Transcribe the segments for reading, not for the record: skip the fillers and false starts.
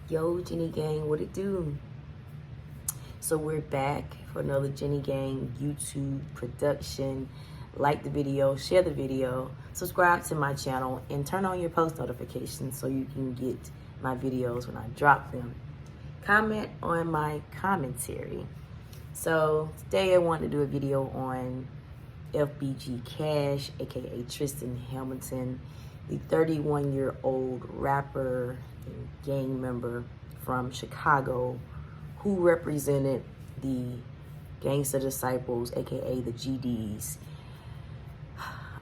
Yo, Jenny Gang, what it do? So we're back for another Jenny Gang YouTube production. Like the video, share the video, subscribe to my channel, and turn on your post notifications so you can get my videos when I drop them. Comment on my commentary. So today I wanted to do a video on Fbg Cash, aka Tristan Hamilton, the 31-year-old rapper and gang member from Chicago who represented the Gangsta Disciples, aka the GDs.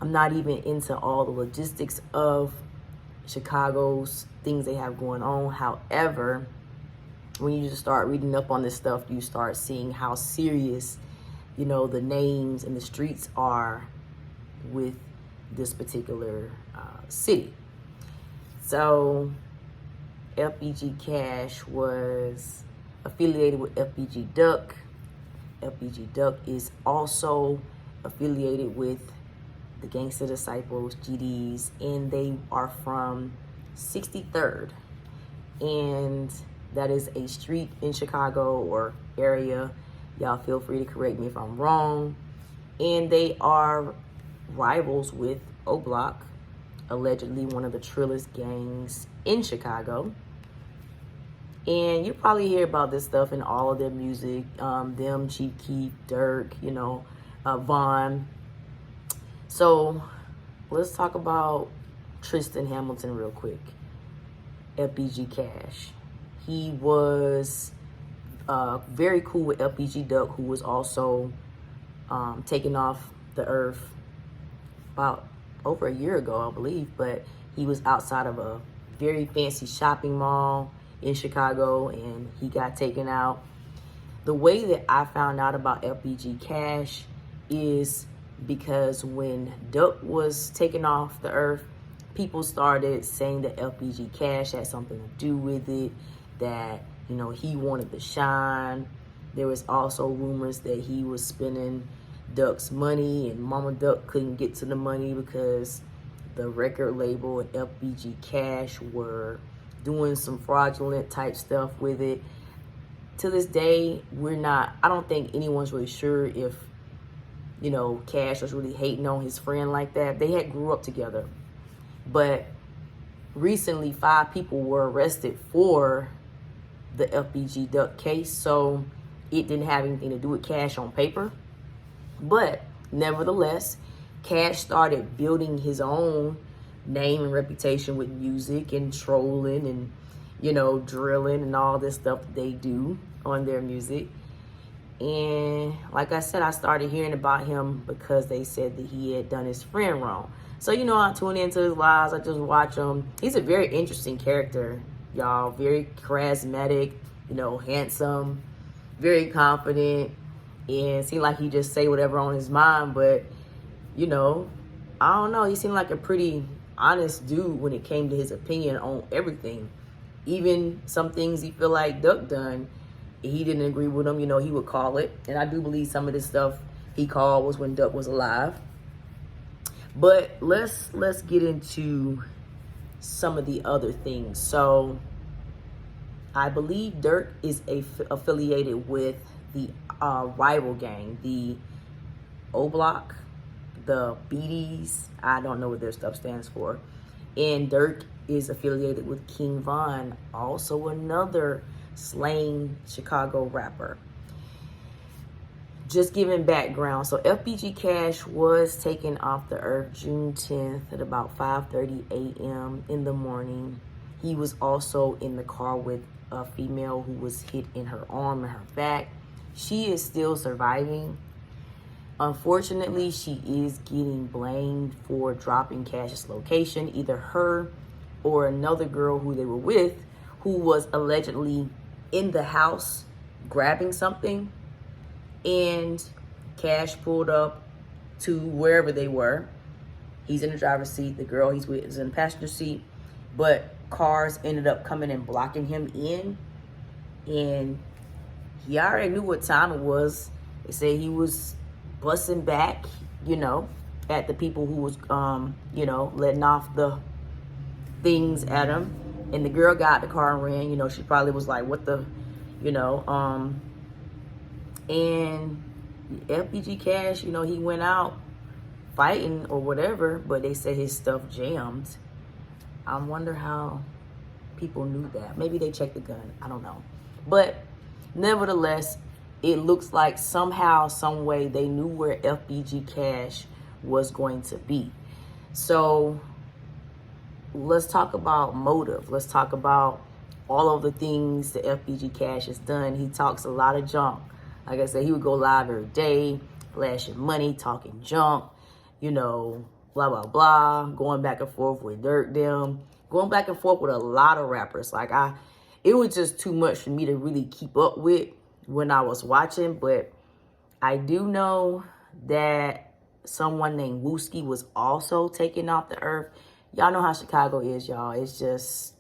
I'm not even into all the logistics of Chicago's things they have going on. However, when you just start reading up on this stuff, you start seeing how serious, the names and the streets are with this particular city. So Fbg Cash was affiliated with Fbg Duck. Fbg Duck is also affiliated with the Gangsta Disciples, GDs, and they are from 63rd. And that is a street in Chicago or area. Y'all feel free to correct me if I'm wrong. And they are rivals with O-Block, allegedly one of the trillest gangs in Chicago. And you probably hear about this stuff in all of their music. Them, Chief Keef, Dirk, Vaughn. So let's talk about Tristan Hamilton real quick. Fbg Cash. He was very cool with Fbg Duck, who was also taken off the earth about over a year ago, I believe. But he was outside of a very fancy shopping mall in Chicago, and he got taken out. The way that I found out about Fbg Cash is because when Duck was taken off the earth, people started saying that Fbg Cash had something to do with it, that, he wanted to shine. There was also rumors that he was spending Duck's money, and Mama Duck couldn't get to the money because the record label and Fbg Cash were doing some fraudulent type stuff with it. To this day, I don't think anyone's really sure if, Cash was really hating on his friend like that. They had grew up together. But recently, 5 people were arrested for the Fbg Duck case. So it didn't have anything to do with Cash on paper. But nevertheless, Cash started building his own name and reputation with music and trolling and, drilling and all this stuff that they do on their music. And like I said, I started hearing about him because they said that he had done his friend wrong. So, I tune into his lives. I just watch him. He's a very interesting character, y'all. Very charismatic, handsome, very confident. And seemed like he just say whatever on his mind. But, I don't know. He seemed like a pretty honest dude when it came to his opinion on everything. Even some things he feel like Duck done, he didn't agree with him, he would call it. And I do believe some of this stuff he called was when Duck was alive. But let's get into some of the other things. So I believe Dirk is affiliated with the rival gang, the O-Block, the BDs. I don't know what their stuff stands for. And Dirk is affiliated with King Von, also another slang Chicago rapper. Just giving background. So Fbg Cash was taken off the earth June 10th at about 5:30 a.m. in the morning. He was also in the car with a female who was hit in her arm and her back. She is still surviving. Unfortunately, she is getting blamed for dropping Cash's location. Either her or another girl who they were with, who was allegedly in the house grabbing something. And Cash pulled up to wherever they were. He's in the driver's seat. The girl he's with is in the passenger seat. But cars ended up coming and blocking him in. And he already knew what time it was. They say he was busting back, at the people who was, letting off the things at him. And the girl got the car and ran. You know, she probably was like, what the, you know, and Fbg Cash, you know, he went out fighting or whatever, but they said his stuff jammed. I wonder how people knew that. Maybe they checked the gun. I don't know. But nevertheless, it looks like somehow, some way, they knew where Fbg Cash was going to be. So let's talk about motive. Let's talk about all of the things that Fbg Cash has done. He talks a lot of junk. Like I said, he would go live every day, flashing money, talking junk, you know, blah, blah, blah, going back and forth with Dirk them, going back and forth with a lot of rappers. Like, it was just too much for me to really keep up with when I was watching. But I do know that someone named Wooski was also taken off the earth. Y'all know how Chicago is, y'all. It's just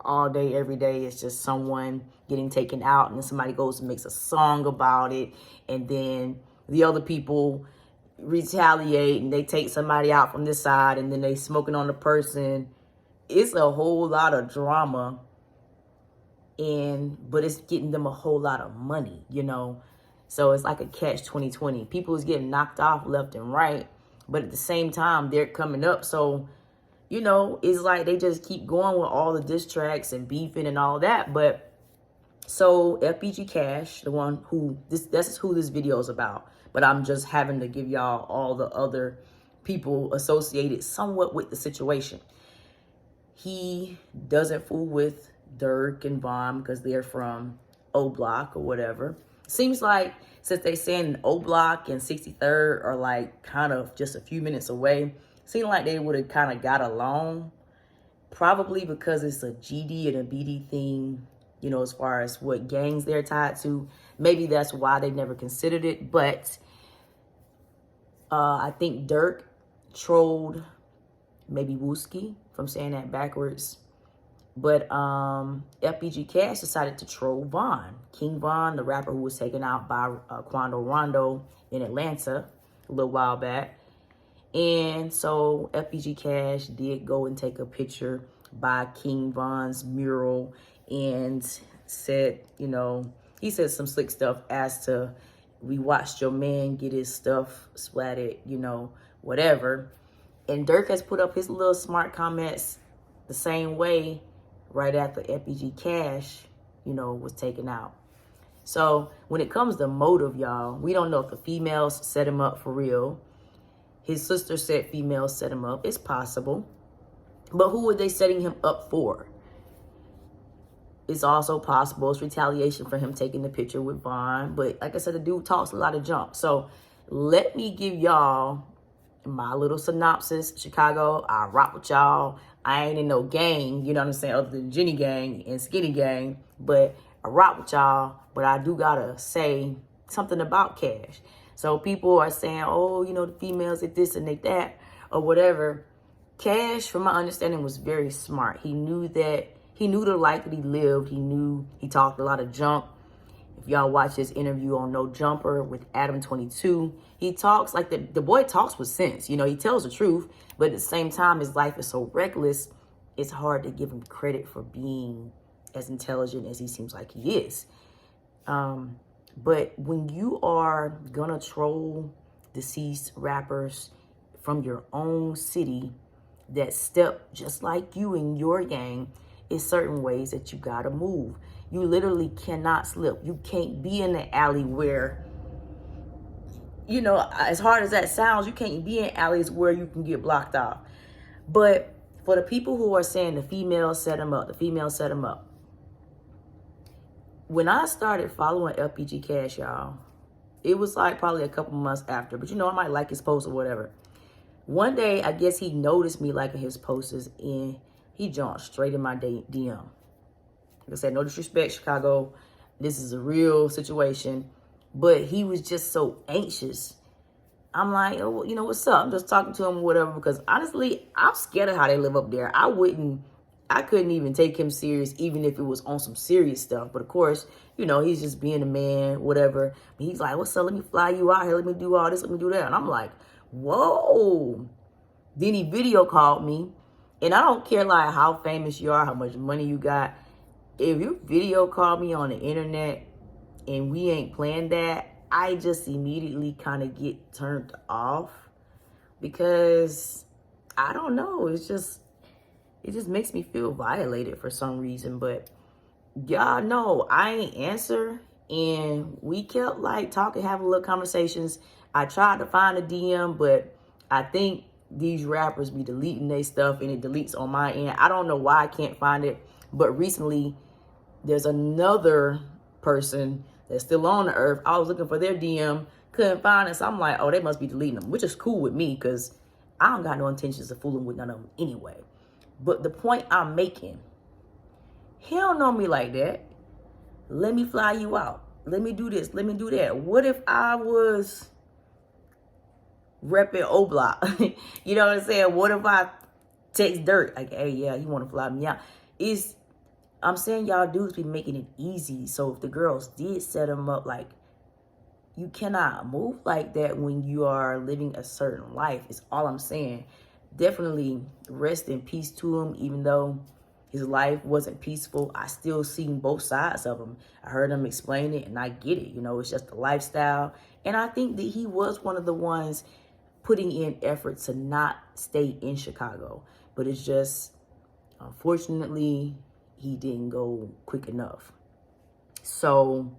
all day, every day. It's just someone getting taken out, and then somebody goes and makes a song about it, and then the other people retaliate and they take somebody out from this side, and then they smoking on the person. It's a whole lot of drama, but it's getting them a whole lot of money, you know. So it's like a catch 2020. People is getting knocked off left and right, but at the same time they're coming up. So, you know, it's like they just keep going with all the diss tracks and beefing and all that. But so Fbg Cash, the one who that's who this video is about. But I'm just having to give y'all all the other people associated somewhat with the situation. He doesn't fool with Dirk and Von because they're from O Block or whatever. Seems like since they saying O Block and 63rd are like kind of just a few minutes away, seemed like they would have kind of got along. Probably because it's a GD and a BD thing, you know, as far as what gangs they're tied to. Maybe that's why they never considered it. But I think Dirk trolled maybe Wooski, if I'm saying that backwards. But Fbg Cash decided to troll Von. King Von, the rapper who was taken out by Quando Rondo in Atlanta a little while back. And so Fbg Cash did go and take a picture by King Von's mural and said, you know, he said some slick stuff as to, we watched your man get his stuff splattered, you know, whatever. And Dirk has put up his little smart comments the same way right after Fbg Cash, you know, was taken out. So when it comes to motive, y'all, we don't know if the females set him up for real. His sister said females set him up. It's possible. But who were they setting him up for? It's also possible it's retaliation for him taking the picture with Von. But like I said, the dude talks a lot of junk. So let me give y'all my little synopsis. Chicago, I rock with y'all. I ain't in no gang, you know what I'm saying, other than Jenny Gang and Skinny Gang. But I rock with y'all. But I do gotta say something about Cash. So people are saying, oh, you know, the females did this and they that or whatever. Cash, from my understanding, was very smart. He knew the life that he lived. He knew he talked a lot of junk. If y'all watch his interview on No Jumper with Adam22, he talks like the boy talks with sense. You know, he tells the truth, but at the same time, his life is so reckless, it's hard to give him credit for being as intelligent as he seems like he is. But when you are gonna troll deceased rappers from your own city that step just like you in your gang, it's certain ways that you gotta move. You literally cannot slip. You can't be in the alley where, you know, as hard as that sounds, you can't be in alleys where you can get blocked off. But for the people who are saying the females set him up, the females set him up, when I started following Fbg Cash, y'all, it was like probably a couple months after, but you know, I might like his post or whatever. One day, I guess he noticed me liking his posts and he jumped straight in my DM. Like I said, no disrespect, Chicago. This is a real situation. But he was just so anxious. I'm like, oh, you know, what's up? I'm just talking to him or whatever, because honestly, I'm scared of how they live up there. I couldn't even take him serious, even if it was on some serious stuff. But of course, you know, he's just being a man, whatever. But he's like, what's up? Let me fly you out here. Let me do all this. Let me do that. And I'm like, whoa. Then he video called me And I don't care like how famous you are, how much money you got. If you video call me on the internet and we ain't playing that, I just immediately kind of get turned off because I don't know. It just makes me feel violated for some reason. But y'all know I ain't answer, and we kept like talking, having little conversations. I tried to find a DM, but I think these rappers be deleting their stuff and it deletes on my end. I don't know why I can't find it, but recently there's another person that's still on the earth. I was looking for their DM, couldn't find it, so I'm like, oh, they must be deleting them, which is cool with me because I don't got no intentions of fooling with none of them anyway. But the point I'm making, he don't know me like that. Let me fly you out. Let me do this. Let me do that. What if I was repping O-Block? You know what I'm saying? What if I text Dirt? Like, hey, yeah, you want to fly me out? I'm saying y'all dudes be making it easy. So if the girls did set them up, like, you cannot move like that when you are living a certain life. Is all I'm saying. Definitely rest in peace to him, even though his life wasn't peaceful. I still seen both sides of him. I heard him explain it, and I get it. You know, it's just a lifestyle. And I think that he was one of the ones putting in effort to not stay in Chicago. But it's just, unfortunately, he didn't go quick enough. So,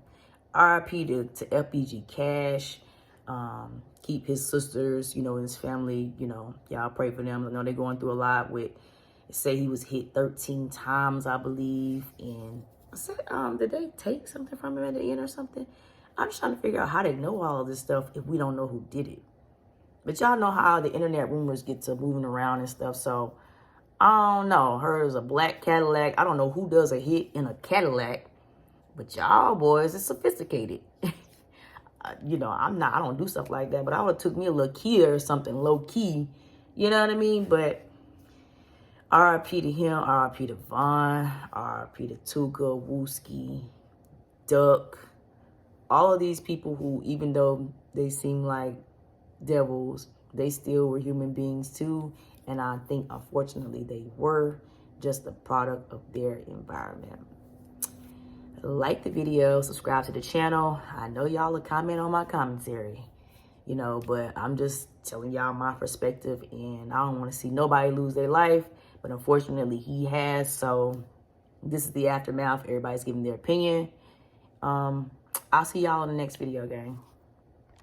RIP to Fbg Cash. Keep his sisters, you know, his family, you know, y'all pray for them. I know they're going through a lot with, say he was hit 13 times, I believe. And I said, did they take something from him at the end or something? I'm just trying to figure out how they know all of this stuff if we don't know who did it. But y'all know how the internet rumors get to moving around and stuff. So, I don't know. Hers a black Cadillac. I don't know who does a hit in a Cadillac. But y'all boys is sophisticated. You know, I don't do stuff like that. But I would have took me a little Kia or something low key. You know what I mean? But RIP to him. RIP to Vaughn. RIP to Tuka, Wooski, Duck. All of these people who, even though they seem like devils, they still were human beings too. And I think, unfortunately, they were just a product of their environment. Like the video, subscribe to the channel. I know y'all will comment on my commentary, you know, but I'm just telling y'all my perspective, and I don't want to see nobody lose their life, but unfortunately he has. So this is the aftermath. Everybody's giving their opinion. I'll see y'all in the next video, gang.